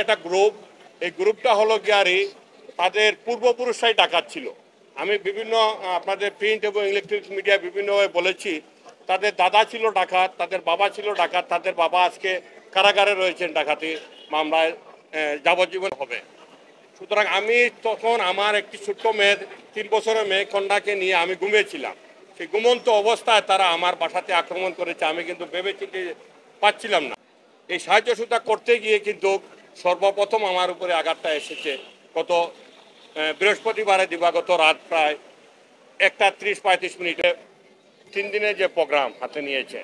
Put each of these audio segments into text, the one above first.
একটা গ্রুপ, এই গ্রুপটা হলো গিয়ারি তাদের পূর্বপুরুষরাই ডাকাত ছিল। আমি বিভিন্ন আপনাদের প্রিন্ট এবং ইলেকট্রনিক্স মিডিয়া বিভিন্নভাবে বলেছি, তাদের দাদা ছিল ডাকাত, তাদের বাবা ছিল ডাকাত, তাদের বাবা আজকে কারাগারে রয়েছেন ডাকাতি মামলায়, যাবজ্জীবন হবে। সুতরাং আমি তখন আমার একটি ছোট্ট মেয়ে, 3 বছরের মেয়ে কন্যাকে নিয়ে আমি ঘুমিয়েছিলাম। সেই ঘুমন্ত অবস্থায় তারা আমার বাসাতে আক্রমণ করেছে। আমি কিন্তু ভেবে চিন্তে পাচ্ছিলাম না। এই সাহায্য সুবিধা করতে গিয়ে কিন্তু সর্বপ্রথম আমার উপরে আঘাতটা এসেছে গত বৃহস্পতিবারে দিবাগত রাত প্রায় 1:30-35 3 দিনের যে প্রোগ্রাম হাতে নিয়েছে,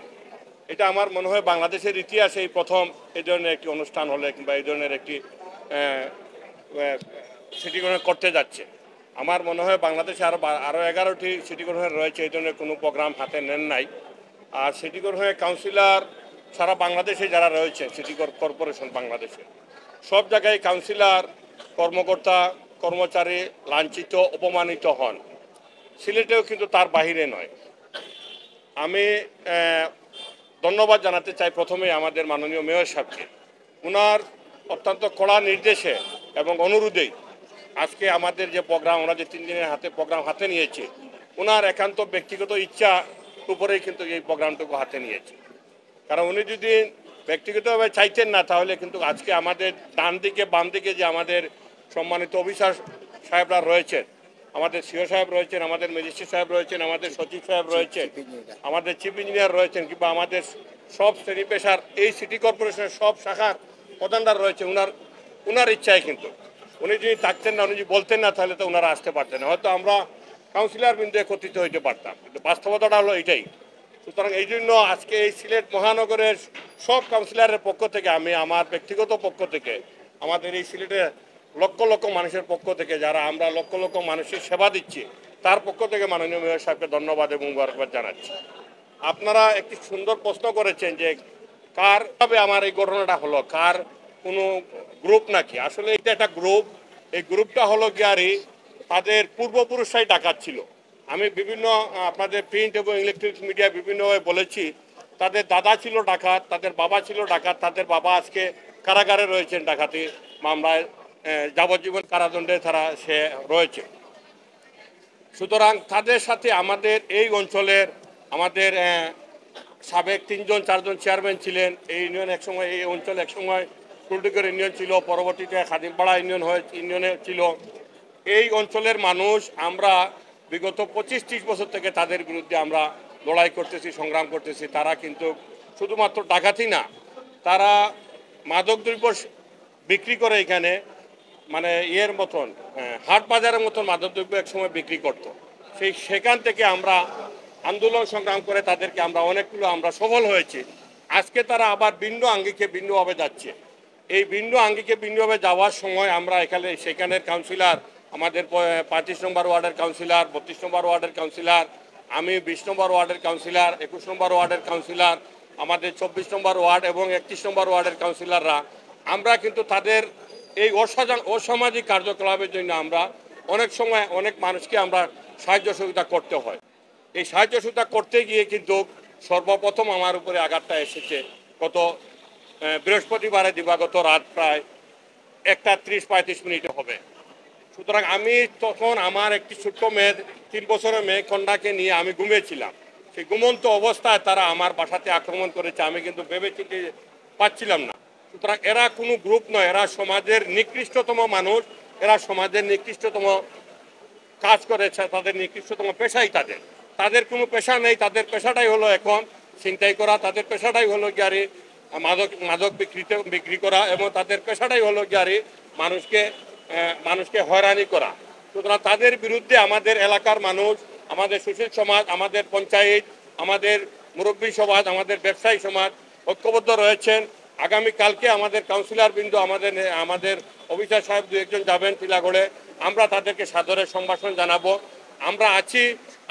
এটা আমার মনে হয় বাংলাদেশের ইতিহাসে এই প্রথম এই ধরনের একটি অনুষ্ঠান হলে কিংবা এই ধরনের একটি সিটি কর্পোরেশন করতে যাচ্ছে। আমার মনে হয় বাংলাদেশে আরও 11টি সিটি কর্পোরেশন রয়েছে এই ধরনের কোনো প্রোগ্রাম হাতে নেন নাই। আর সিটি কর্পোরেশনের কাউন্সিলর সারা বাংলাদেশে যারা রয়েছে সিটি কর্পোরেশন বাংলাদেশে সব জায়গায় কাউন্সিলর কর্মকর্তা কর্মচারী লাঞ্ছিত অপমানিত হন। সিলেটেও কিন্তু তার বাহিরে নয়। আমি ধন্যবাদ জানাতে চাই প্রথমে আমাদের মাননীয় মেয়র সাহেবকে। ওনার অত্যন্ত কড়া নির্দেশে এবং অনুরোধেই আজকে আমাদের যে প্রোগ্রাম, আমরা যে 3 দিনের প্রোগ্রাম হাতে নিয়েছি, ওনার একান্ত ব্যক্তিগত ইচ্ছা উপরেই কিন্তু এই প্রোগ্রামটুকু হাতে নিয়েছে। কারণ উনি যদি ব্যক্তিগতভাবে চাইতেন না, তাহলে কিন্তু আজকে আমাদের ডান দিকে বাম দিকে যে আমাদের সম্মানিত অফিসার সাহেবরা রয়েছেন, আমাদের সিও সাহেব রয়েছেন, আমাদের ম্যাজিস্ট্রেট সাহেব রয়েছেন, আমাদের সচিব সাহেব রয়েছেন, আমাদের চিফ ইঞ্জিনিয়ার রয়েছেন, কিংবা আমাদের সব শ্রেণী পেশার এই সিটি কর্পোরেশনের সব শাখার প্রধানরা রয়েছে, উনার ইচ্ছায় কিন্তু উনি যদি থাকতেন না, উনি যদি বলতেন না, তাহলে তো ওনারা আসতে পারতেন না। হয়তো আমরা কাউন্সিলর বিন্দু একত্রিত হইতে পারতাম, কিন্তু বাস্তবতাটা হলো এটাই। সুতরাং এই জন্য আজকে এই সিলেট মহানগরের সব কাউন্সিলরের পক্ষ থেকে, আমি আমার ব্যক্তিগত পক্ষ থেকে, আমাদের এই সিলেটের লক্ষ লক্ষ মানুষের পক্ষ থেকে, যারা আমরা লক্ষ লক্ষ মানুষের সেবা দিচ্ছি, তার পক্ষ থেকে মাননীয় মেয়র সাহেবকে ধন্যবাদ এবং মুবারকবাদ জানাচ্ছি। আপনারা একটি সুন্দর প্রশ্ন করেছেন যে কার ভাবে আমার এই ঘটনাটা হলো, কার কোনো গ্রুপ নাকি। আসলে এটা একটা গ্রুপ, এই গ্রুপটা হলো গিয়ারি তাদের পূর্বপুরুষরাই ডাকাত ছিল। আমি বিভিন্ন আপনাদের প্রিন্ট এবং ইলেকট্রনিক্স মিডিয়া বিভিন্নভাবে বলেছি, তাদের দাদা ছিল ডাকাত, তাদের বাবা ছিল ডাকাত, তাদের বাবা আজকে কারাগারে রয়েছেন ডাকাতি মামলায়, যাবজ্জীবন কারাদণ্ডে সে রয়েছে। সুতরাং তাদের সাথে আমাদের এই অঞ্চলের আমাদের সাবেক 3-4জন চেয়ারম্যান ছিলেন এই ইউনিয়ন, একসময় এই অঞ্চল একসময় টুলডিগর ইউনিয়ন ছিল, পরবর্তীতে খাদিমপাড়া ইউনিয়নে ছিল। এই অঞ্চলের মানুষ আমরা বিগত 25-30 বছর থেকে তাদের বিরুদ্ধে আমরা লড়াই করতেছি, সংগ্রাম করতেছি। তারা কিন্তু শুধুমাত্র ডাকাতি না, তারা মাদকদ্রব্য বিক্রি করে এখানে, মানে ইয়ের মতন হাট বাজারের মতন মাদকদ্রব্য একসময় বিক্রি করত। সেখান থেকে আমরা আন্দোলন সংগ্রাম করে তাদেরকে আমরা অনেকগুলো আমরা সফল হয়েছি। আজকে তারা আবার ভিন্ন আঙ্গিকে ভিন্নভাবে যাচ্ছে। এই ভিন্ন আঙ্গিকে ভিন্নভাবে যাওয়ার সময় আমরা সেখানের কাউন্সিলর, আমাদের 35 নম্বর ওয়ার্ডের কাউন্সিলর, 32 নম্বর ওয়ার্ডের কাউন্সিলর, আমি 20 নম্বর ওয়ার্ডের কাউন্সিলর, 21 নম্বর ওয়ার্ডের কাউন্সিলর, আমাদের 24 নম্বর ওয়ার্ড এবং 31 নম্বর ওয়ার্ডের কাউন্সিলররা, আমরা কিন্তু তাদের এই অসামাজিক কার্যকলাপের জন্য আমরা অনেক সময় অনেক মানুষকে আমরা সাহায্য সহযোগিতা করতে হয়। এই সাহায্য সহযোগিতা করতে গিয়ে কিন্তু সর্বপ্রথম আমার উপরে আঘাতটা এসেছে গত বৃহস্পতিবারে দিবাগত রাত প্রায় 1:30-35 হবে। সুতরাং আমি তখন আমার একটি ছোট্ট মেয়ে, 3 বছরের মেয়ে কন্যাকে নিয়ে আমি ঘুমিয়েছিলাম। সেই ঘুমন্ত অবস্থায় তারা আমার বাসাতে আক্রমণ করেছে। আমি কিন্তু ভেবে চিন্তে পাচ্ছিলাম না। সুতরাং এরা কোনো গ্রুপ নয়, এরা সমাজের নিকৃষ্টতম মানুষ, এরা সমাজের নিকৃষ্টতম কাজ করেছে, তাদের নিকৃষ্টতম পেশাই তাদের কোনো পেশা নেই। তাদের পেশাটাই হলো এখন ছিনতাই করা, তাদের পেশাটাই হলো গিয়ারি মাদক বিক্রি করা, এবং তাদের পেশাটাই হলো গিয়ারি মানুষকে হয়রানি করা। সুতরাং তাদের বিরুদ্ধে আমাদের এলাকার মানুষ, আমাদের সুশীল সমাজ, আমাদের পঞ্চায়েত, আমাদের মুরব্বী সমাজ, আমাদের ব্যবসায়ী সমাজ ঐক্যবদ্ধ রয়েছেন। আগামীকালকে আমাদের কাউন্সিলর বিন্দু, আমাদের অফিসার সাহেব 2-1 যাবেন টিলাগড়ে। আমরা তাদেরকে সাদরের সম্ভাষণ জানাবো। আমরা আছি,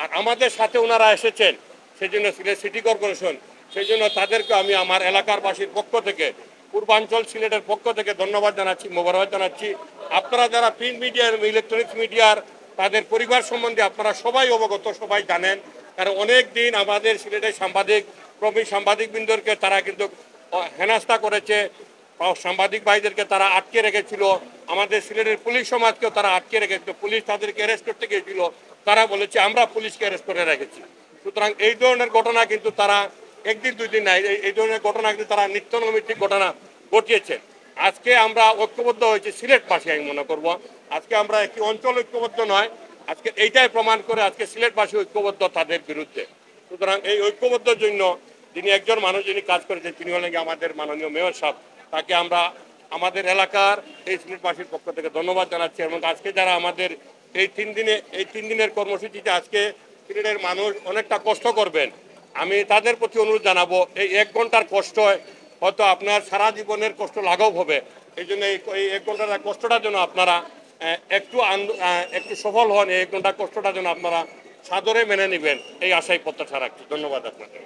আর আমাদের সাথে ওনারা এসেছেন, সেই জন্য সিলেট সিটি কর্পোরেশন, সেই জন্য তাদেরকে আমি আমার এলাকার বাসীর পক্ষ থেকে, পূর্বাঞ্চল সিলেটের পক্ষ থেকে ধন্যবাদ জানাচ্ছি, মোবারকবাদ জানাচ্ছি। আপনারা যারা প্রিন্ট মিডিয়ার, ইলেকট্রনিক্স মিডিয়ার, তাদের পরিবার সম্বন্ধে আপনারা সবাই অবগত, সবাই জানেন। কারণ অনেক দিন আমাদের সিলেটের প্রবীণ সাংবাদিকবৃন্দকে তারা কিন্তু হেনস্থা করেছে, সাংবাদিক ভাইদেরকে তারা আটকে রেখেছিল, আমাদের সিলেটের পুলিশ সমাজকেও তারা আটকে রেখেছিল, পুলিশ তাদেরকে অ্যারেস্ট করতে গিয়েছিল, তারা বলেছে আমরা পুলিশকে অ্যারেস্ট করে রেখেছি। সুতরাং এই ধরনের ঘটনা কিন্তু তারা একদিন দুই দিন নাই, এই ধরনের ঘটনা কিন্তু তারা নিত্যনৈমিত্তিক ঘটনা ঘটিয়েছে। আজকে আমরা ঐক্যবদ্ধ হয়েছি সিলেটবাসী, আমি মনে করব আজকে আমরা একটি অঞ্চল ঐক্যবদ্ধ নয়, আজকে এইটাই প্রমাণ করে আজকে সিলেটবাসী ঐক্যবদ্ধ তাদের বিরুদ্ধে। সুতরাং এই ঐক্যবদ্ধের জন্য যিনি একজন মানুষ যিনি কাজ করেছেন তিনি হলেন আমাদের মাননীয় মেয়র সাহেব, তাকে আমরা আমাদের এলাকার এই সিলেটবাসীর পক্ষ থেকে ধন্যবাদ জানাচ্ছি। এবং আজকে যারা আমাদের এই 3 দিনের কর্মসূচিতে আজকে সিলেটের মানুষ অনেকটা কষ্ট করবেন, আমি তাদের প্রতি অনুরোধ জানাবো এই 1 ঘন্টার কষ্ট হয়তো আপনার সারা জীবনের কষ্ট লাঘব হবে। এই জন্য এই 1 ঘন্টার কষ্টটার জন্য আপনারা একটু সফল হন, এই 1 ঘন্টার কষ্টটার জন্য আপনারা সাদরে মেনে নেবেন, এই আশাই প্রত্যাশা রাখছি। ধন্যবাদ আপনাদের।